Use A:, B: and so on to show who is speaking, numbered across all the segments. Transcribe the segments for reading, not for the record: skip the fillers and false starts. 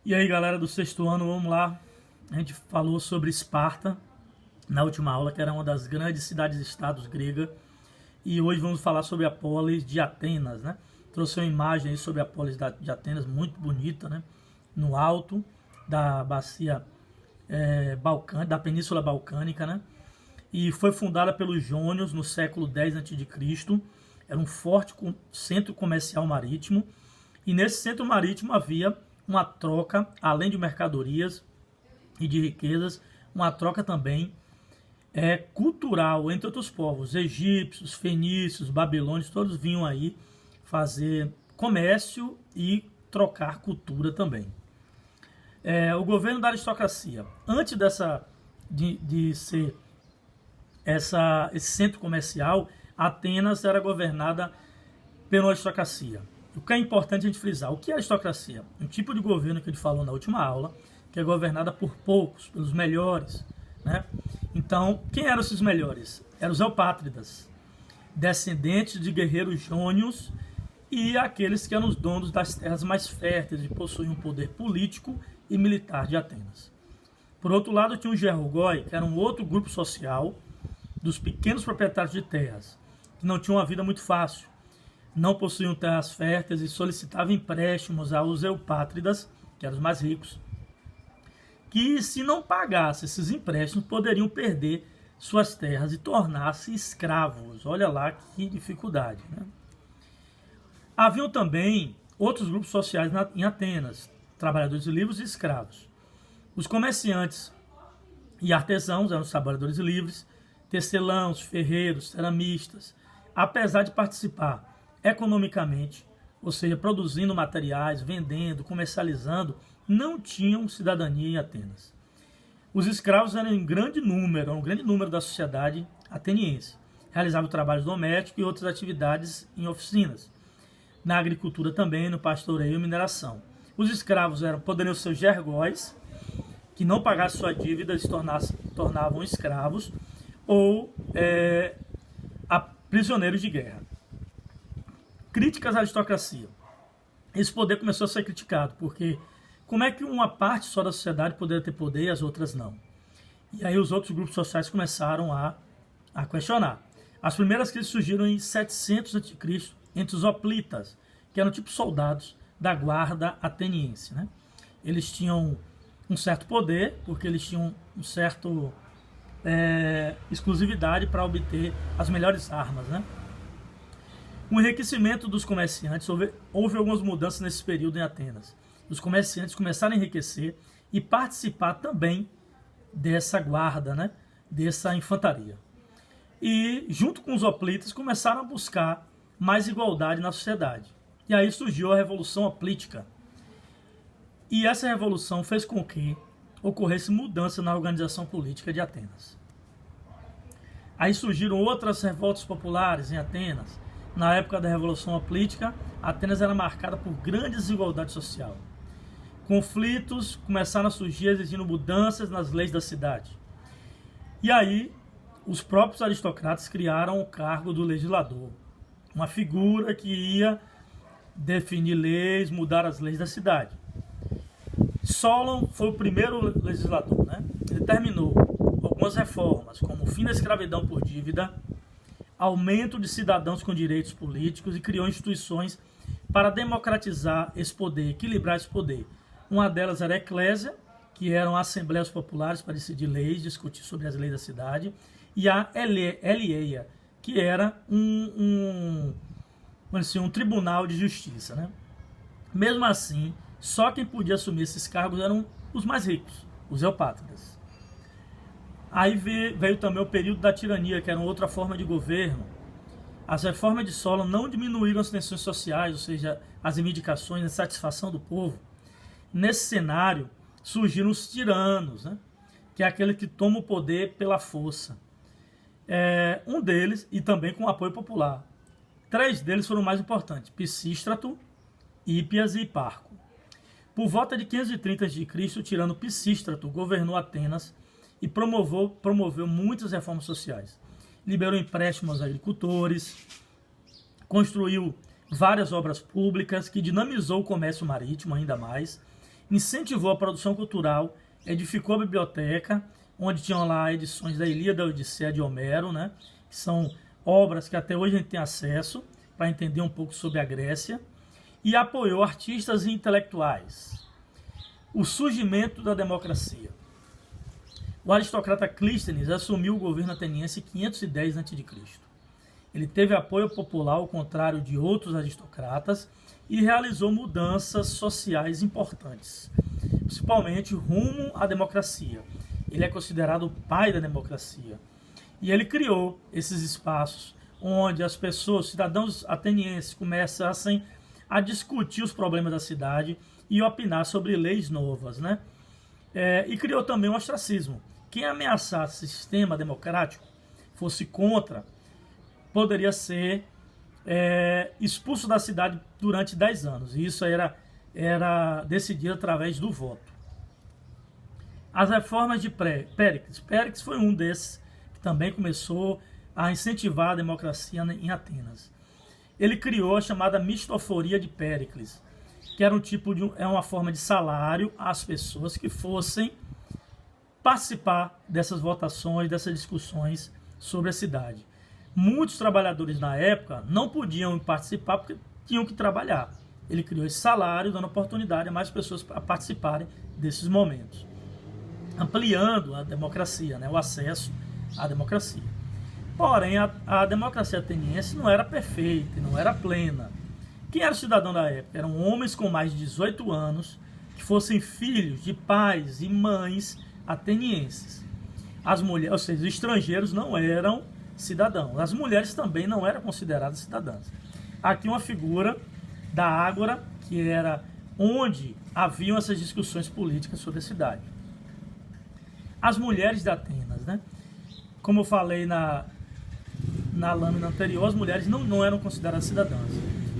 A: E aí, galera do sexto ano, vamos lá. A gente falou sobre Esparta na última aula, que era uma das grandes cidades-estados grega. E hoje vamos falar sobre a polis de Atenas, né? Trouxe uma imagem aí sobre a polis de Atenas, muito bonita, né? No alto da bacia da Península Balcânica, né? E foi fundada pelos jônios no século X a.C. Era um forte centro comercial marítimo. E nesse centro marítimo havia uma troca, além de mercadorias e de riquezas, uma troca também cultural entre outros povos, egípcios, fenícios, babilônios, todos vinham aí fazer comércio e trocar cultura também. O governo da aristocracia, antes de ser esse centro comercial, Atenas era governada pela aristocracia. O que é importante a gente frisar, o que é aristocracia? Um tipo de governo que a gente falou na última aula, que é governada por poucos, pelos melhores, né? Então, quem eram esses melhores? Eram os eupátridas, descendentes de guerreiros jônios e aqueles que eram os donos das terras mais férteis e possuíam um poder político e militar de Atenas. Por outro lado, tinha os georgoi, que era um outro grupo social dos pequenos proprietários de terras, que não tinham uma vida muito fácil, não possuíam terras férteis e solicitavam empréstimos aos eupátridas, que eram os mais ricos, que se não pagasse esses empréstimos, poderiam perder suas terras e tornar-se escravos. Olha lá que dificuldade, né? Haviam também outros grupos sociais em Atenas, trabalhadores livres e escravos. Os comerciantes e artesãos eram os trabalhadores livres, tecelãos, ferreiros, ceramistas, apesar de participar economicamente, ou seja, produzindo materiais, vendendo, comercializando, não tinham cidadania em Atenas. Os escravos eram um grande número da sociedade ateniense. Realizavam trabalhos domésticos e outras atividades em oficinas. Na agricultura também, no pastoreio e mineração. Os escravos poderiam ser gergóis, que não pagassem sua dívida, se tornavam escravos, ou prisioneiros de guerra. Críticas à aristocracia. Esse poder começou a ser criticado, porque como é que uma parte só da sociedade poderia ter poder e as outras não? E aí os outros grupos sociais começaram a questionar. As primeiras crises surgiram em 700 a.C., entre os hoplitas, que eram tipo soldados da guarda ateniense, né? Eles tinham um certo poder, porque eles tinham um certo exclusividade para obter as melhores armas, né? O enriquecimento dos comerciantes, houve algumas mudanças nesse período em Atenas. Os comerciantes começaram a enriquecer e participar também dessa guarda, né? Dessa infantaria. E, junto com os hoplitas, começaram a buscar mais igualdade na sociedade. E aí surgiu a Revolução Hoplítica. E essa revolução fez com que ocorresse mudança na organização política de Atenas. Aí surgiram outras revoltas populares em Atenas. Na época da Revolução Hoplítica, Atenas era marcada por grande desigualdade social. Conflitos começaram a surgir exigindo mudanças nas leis da cidade. E aí, os próprios aristocratas criaram o cargo do legislador. Uma figura que ia definir leis, mudar as leis da cidade. Solon foi o primeiro legislador, né? Ele terminou algumas reformas, como o fim da escravidão por dívida, aumento de cidadãos com direitos políticos e criou instituições para democratizar esse poder, equilibrar esse poder. Uma delas era a Eclésia, que eram assembleias populares para decidir leis, discutir sobre as leis da cidade, e a Elieia, que era um tribunal de justiça, né? Mesmo assim, só quem podia assumir esses cargos eram os mais ricos, os eupátridas. Aí veio também o período da tirania, que era outra forma de governo. As reformas de Solon não diminuíram as tensões sociais, ou seja, as reivindicações, a insatisfação do povo. Nesse cenário, surgiram os tiranos, né? Que é aquele que toma o poder pela força. Um deles, e também com apoio popular. 3 deles foram mais importantes: Pisístrato, Hípias e Hiparco. Por volta de 530 a.C., o tirano Pisístrato governou Atenas e promoveu muitas reformas sociais. Liberou empréstimos aos agricultores, construiu várias obras públicas, que dinamizou o comércio marítimo ainda mais, incentivou a produção cultural, edificou a biblioteca, onde tinham lá edições da Ilíada e Odisseia de Homero, né? Que são obras que até hoje a gente tem acesso para entender um pouco sobre a Grécia, e apoiou artistas e intelectuais. O surgimento da democracia. O aristocrata Clístenes assumiu o governo ateniense em 510 a.C. Ele teve apoio popular, ao contrário de outros aristocratas, e realizou mudanças sociais importantes, principalmente rumo à democracia. Ele é considerado o pai da democracia. E ele criou esses espaços onde as pessoas, cidadãos atenienses, começassem a discutir os problemas da cidade e opinar sobre leis novas, né? E criou também o ostracismo. Quem ameaçasse o sistema democrático, fosse contra, poderia ser expulso da cidade durante 10 anos. E isso era decidido através do voto. As reformas de Péricles. Péricles foi um desses que também começou a incentivar a democracia em Atenas. Ele criou a chamada mistoforia de Péricles, que era uma forma de salário às pessoas que fossem participar dessas votações, dessas discussões sobre a cidade. Muitos trabalhadores na época não podiam participar porque tinham que trabalhar. Ele criou esse salário, dando oportunidade a mais pessoas a participarem desses momentos, ampliando a democracia, né, o acesso à democracia. Porém, a democracia ateniense não era perfeita, não era plena. Quem era o cidadão da época? Eram homens com mais de 18 anos, que fossem filhos de pais e mães atenienses. As mulheres, ou seja, os estrangeiros não eram cidadãos. As mulheres também não eram consideradas cidadãs. Aqui uma figura da Ágora, que era onde haviam essas discussões políticas sobre a cidade. As mulheres de Atenas, né? Como eu falei na lâmina anterior, as mulheres não eram consideradas cidadãs.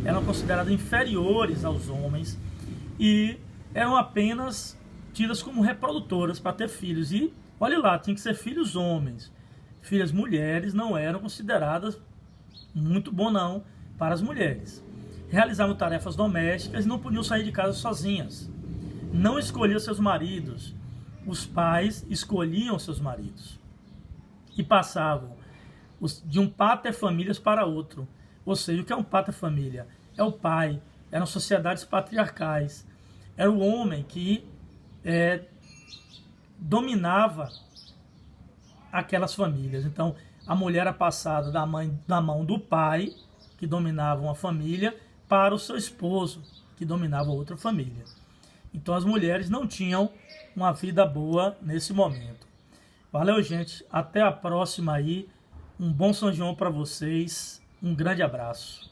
A: Eram consideradas inferiores aos homens e eram apenas tidas como reprodutoras para ter filhos. E, olha lá, tinha que ser filhos homens. Filhas mulheres não eram consideradas muito bom não para as mulheres. Realizavam tarefas domésticas e não podiam sair de casa sozinhas. Não escolhiam seus maridos. Os pais escolhiam seus maridos. E passavam de um pater famílias para outro. Ou seja, o que é um pater família? É o pai. Eram sociedades patriarcais. Era o homem que dominava aquelas famílias. Então, a mulher era passada da mão do pai, que dominava uma família, para o seu esposo, que dominava outra família. Então, as mulheres não tinham uma vida boa nesse momento. Valeu, gente. Até a próxima aí. Um bom São João para vocês. Um grande abraço.